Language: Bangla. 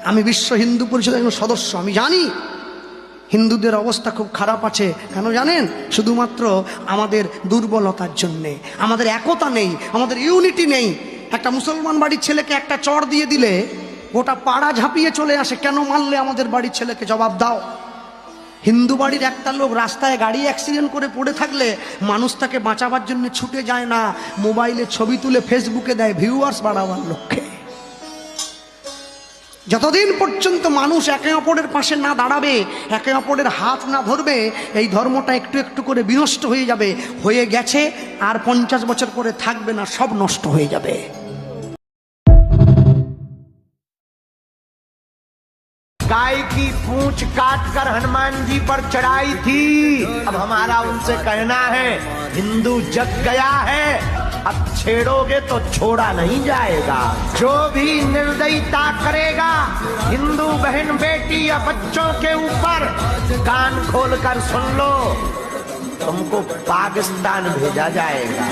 আমি বিশ্ব হিন্দু পরিষদের একজন সদস্য, আমি জানি হিন্দুদের অবস্থা খুব খারাপ আছে। কেন জানেন? শুধুমাত্র আমাদের দুর্বলতার জন্যে। আমাদের একতা নেই, আমাদের ইউনিটি নেই। একটা মুসলমান বাড়ির ছেলেকে একটা চড় দিয়ে দিলে গোটা পাড়া ঝাঁপিয়ে চলে আসে, কেন মারলে আমাদের বাড়ির ছেলেকে, জবাব দাও। হিন্দু বাড়ির একটা লোক রাস্তায় গাড়ি অ্যাক্সিডেন্ট করে পড়ে থাকলে মানুষ তাকে বাঁচাবার জন্য ছুটে যায় না, মোবাইলে ছবি তুলে ফেসবুকে দেয় ভিউয়ার্স বাড়াবার লক্ষ্যে। যতদিন পর্যন্ত মানুষ একে অপরের পাশে না দাঁড়াবে, একে অপরের হাত না ধরবে, এই ধর্মটা একটু একটু করে বিনষ্ট হয়ে যাবে। হয়ে গেছে, আর 50 বছর পরে থাকবে না, সব নষ্ট হয়ে যাবে। गाय की पूंछ काट कर हनुमान जी पर चढ़ाई थी। अब हमारा उनसे कहना है, हिंदू जग गया है, अब छेड़ोगे तो छोड़ा नहीं जाएगा। जो भी निर्दयता करेगा हिंदू बहन बेटी या बच्चों के ऊपर, कान खोल कर सुन लो, तुमको पाकिस्तान भेजा जाएगा।